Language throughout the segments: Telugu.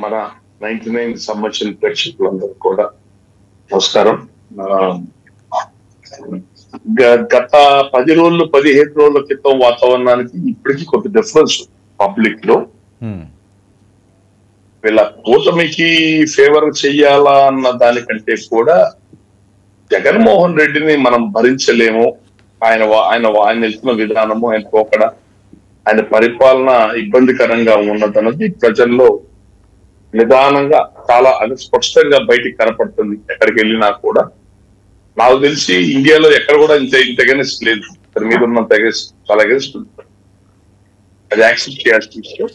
మన 99 సంవత్సరం ప్రేక్షకులందరూ కూడా నమస్కారం. ఆ, గత 10 రోజులు 15 రోజుల క్రితం వాతావరణానికి ఇప్పటికీ కొంత డిఫరెన్స్ పబ్లిక్ లో. హ్మ్. వీళ్ళ కూటమికి ఫేవర్ చెయ్యాలా అన్న దానికంటే కూడా జగన్మోహన్ రెడ్డిని మనం భరించలేము. ఆయన వెళ్తున్న విధానము, ఆయన పోకడ, ఆయన పరిపాలన ఇబ్బందికరంగా ఉన్నదన్నది ప్రజల్లో నిదానంగా చాలా స్పష్టంగా బయటికి కనపడుతుంది. ఎక్కడికి వెళ్ళినా కూడా నాకు తెలిసి ఇండియాలో ఎక్కడ కూడా ఇంత అగెనిస్ట్ లేదు. దాని మీద ఉన్నంత చాలా అగెనిస్ట్ ఉంటుంది. అది యాక్సెప్ట్ చేయాల్సిన విషయం.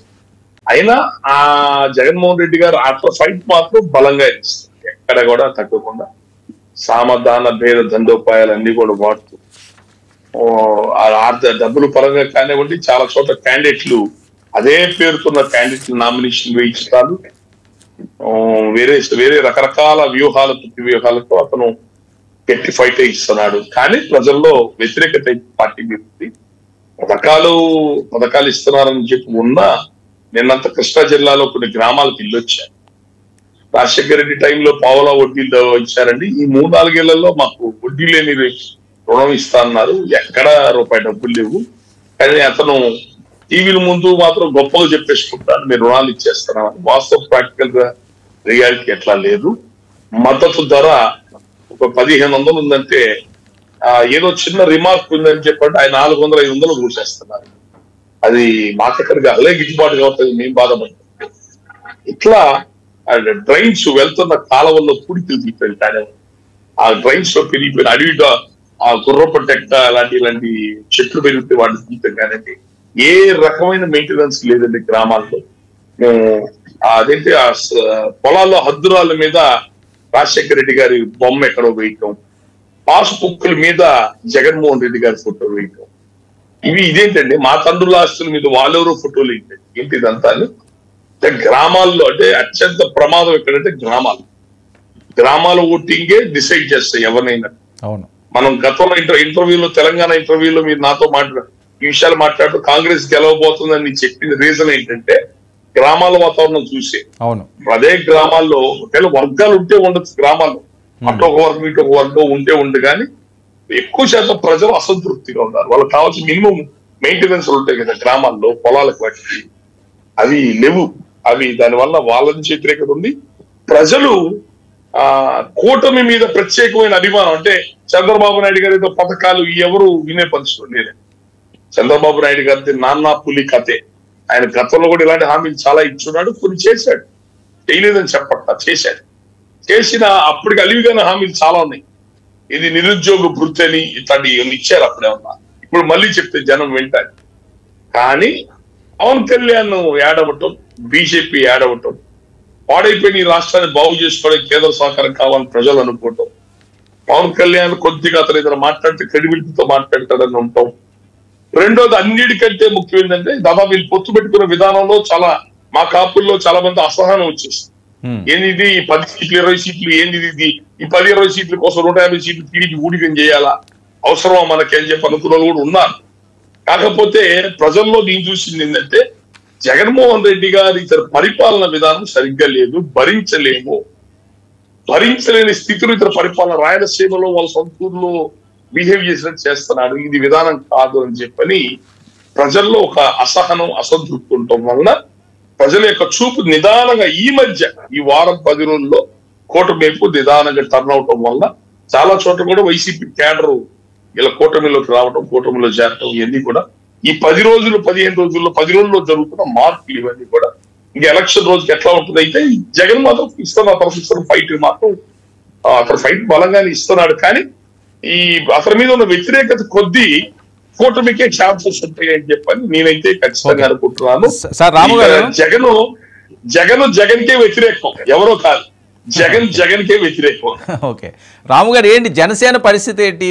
అయినా ఆ జగన్మోహన్ రెడ్డి గారు అట్లా ఫైట్ మాత్రం బలంగా ఇస్తారు. ఎక్కడ కూడా తగ్గకుండా సామధాన భేద దండోపాయాలన్నీ కూడా వాడుతూ డబ్బులు పరంగా కానివ్వండి, చాలా చోట్ల క్యాండిడేట్లు అదే పేరుతున్న క్యాండిడేట్లు నామినేషన్ వేయిస్తారు. వేరే వేరే రకరకాల ప్రతి వ్యూహాలతో అతను గట్టి ఫైట్ ఇస్తున్నాడు. కానీ ప్రజల్లో వ్యతిరేకత పార్టీ మీద పథకాలు ఇస్తున్నారని చెప్పి ఉన్నా నిన్నంత కృష్ణా జిల్లాలో కొన్ని గ్రామాలకు ఇల్లు వచ్చాయి. రాజశేఖర రెడ్డి టైంలో పావలా వడ్డీలు ఇచ్చారండి. ఈ 3-4 ఏళ్లలో మాకు వడ్డీ లేని రుణం ఇస్తా అన్నారు. ఎక్కడ రూపాయి డబ్బులు లేవు. కానీ అతను టీవీల ముందు మాత్రం గొప్పగా చెప్పేసుకుంటాను, మీరు రుణాలు ఇచ్చేస్తున్నామని. వాస్తవ ప్రాక్టికల్ గా రియాలిటీ ఎట్లా లేదు. మద్దతు ధర ఒక 1500 ఉందంటే ఏదో చిన్న రిమార్క్ ఉందని చెప్పండి, ఆయన 400-500 కూర్చేస్తున్నారు. అది మాకెక్కడికి అలాగే గిట్టుబాటు అవుతుంది, మేము బాధపడతాం. ఇట్లా డ్రైన్స్ వెళ్తున్న కాలవల్లో పూడికలు తీసుకెళ్తాను. ఆ డ్రైన్స్ లో పెరిగిపోయిన అడవిగా ఆ గుర్రపు టెక్క ఇలాంటి చెట్లు పెరిగితే వాటిని తీయటం కానివ్వండి, ఏ రకమైన మెయింటెనెన్స్ లేదండి గ్రామాల్లో. అదేంటి ఆ పొలాల్లో హద్దురాల మీద రాజశేఖర రెడ్డి గారి బొమ్మ ఎక్కడో వేయటం, పాసుపుక్కుల మీద జగన్మోహన్ రెడ్డి గారి ఫోటో వేయటం, ఇదేంటండి మా తండ్రుల ఆస్తుల మీద వాళ్ళెవరో ఫోటోలు ఏంటి ఇదంతా. గ్రామాల్లో అంటే అత్యంత ప్రమాదం ఎక్కడంటే గ్రామాల ఓటింగే డిసైడ్ చేస్తాయి ఎవరినైనా. అవును. మనం గతంలో ఇంటర్వ్యూలో తెలంగాణ ఇంటర్వ్యూలో మీరు నాతో ఈ విషయాలు మాట్లాడుతూ కాంగ్రెస్ గెలవబోతుందని చెప్పింది రీజన్ ఏంటంటే గ్రామాల వాతావరణం చూసే. అవును. అదే గ్రామాల్లో ఒకవేళ వర్గాలు ఉంటే ఉండొచ్చు, గ్రామాల్లో అటు ఒక వర్గం ఇటు ఒక వర్గం ఉంటే కానీ ఎక్కువ శాతం ప్రజలు అసంతృప్తిగా ఉన్నారు. వాళ్ళకి కావాల్సిన మినిమం మెయింటెనెన్స్ ఉంటాయి కదా గ్రామాల్లో, పొలాలకు వాటికి అవి లేవు. దానివల్ల వాళ్ళ నుంచి వ్యతిరేకత ఉంది. ప్రజలు కూటమి మీద ప్రత్యేకమైన అభిమానం, అంటే చంద్రబాబు నాయుడు గారి పథకాలు ఎవరు వినే పరిస్థితి లేదు. చంద్రబాబు నాయుడు గారి నాన్న పులి కథే. ఆయన గతంలో కూడా ఇలాంటి హామీలు చాలా ఇచ్చున్నాడు, కొన్ని చేశాడు, చేయలేదని చెప్పట్లా, చేసిన అప్పటికి అలివిగానే హామీలు చాలా ఉన్నాయి. ఇది నిరుద్యోగ భృతి అని ఇట్లాంటి ఇచ్చారు అప్పుడే ఉన్నా. ఇప్పుడు మళ్ళీ చెప్తే జనం వింటారు. కానీ పవన్ కళ్యాణ్ యాడవటం, బీజేపీ యాడవటం, పాడైపోయిన ఈ రాష్ట్రాన్ని బాగు చేసుకోవడానికి కేంద్ర సహకారం కావాలని ప్రజలు అనుకోవటం, పవన్ కళ్యాణ్ కొద్దిగా అతను ఇతను మాట్లాడితే క్రెడిబిలిటీతో మాట్లాడతాడని ఉంటాం. రెండోది అన్నిటికంటే ముఖ్యం ఏంటంటే దాదాపు వీళ్ళు పొత్తు పెట్టుకున్న విధానంలో చాలా మా కాపుల్లో చాలా మంది అసహనం వచ్చేస్తుంది. ఏంది 10 సీట్లు 20 సీట్లు, ఏంది ఇది, ఈ 10-20 సీట్ల కోసం 150 సీట్లు టీడీపీ ఊడికం చేయాలా, అవసరమా మనకి అని చెప్పి అనుకున్న వాళ్ళు కూడా ఉన్నారు. కాకపోతే ప్రజల్లో నేను చూసింది ఏంటంటే జగన్మోహన్ రెడ్డి గారి ఇతర పరిపాలన విధానం సరిగ్గా లేదు, భరించలేని స్థితిలో ఇతర పరిపాలన, రాయలసీమలో వాళ్ళ సొంతూరులో బిహేవ్ చేసినట్టు చేస్తున్నాడు, ఇది విధానం కాదు అని చెప్పని ప్రజల్లో ఒక అసహనం, అసంతృప్తి ఉండటం వలన ప్రజల యొక్క చూపు నిదానంగా ఈ మధ్య ఈ వారం 10 రోజుల్లో కూటమిపు నిదానంగా టర్న్ అవటం వల్ల చాలా చోట్ల కూడా వైసీపీ క్యాడరు ఇలా కూటమిలోకి రావటం, కూటమిలో చేరటం, ఇవన్నీ కూడా ఈ 10 రోజులు 15 రోజుల్లో 10 రోజుల్లో జరుగుతున్న మార్పులు ఇవన్నీ కూడా. ఇంకా ఎలక్షన్ రోజుకి ఎట్లా ఉంటుంది అయితే జగన్ మాత్రం ఇస్తున్న ఫైట్ మాత్రం అతను ఫైట్ బలంగానే ఇస్తున్నాడు. కానీ అతని మీద ఉన్న వ్యతిరేకత కొద్దీ కూటమికే ఛాన్సెస్ ఉంటాయి అని చెప్పని నేనైతే ఖచ్చితంగా అనుకుంటున్నాను. జగన్కే వ్యతిరేకం, ఎవరో కాదు, జగన్కే వ్యతిరేకం. ఓకే, రాము గారు ఏంటి జనసేన పరిస్థితి ఏంటి?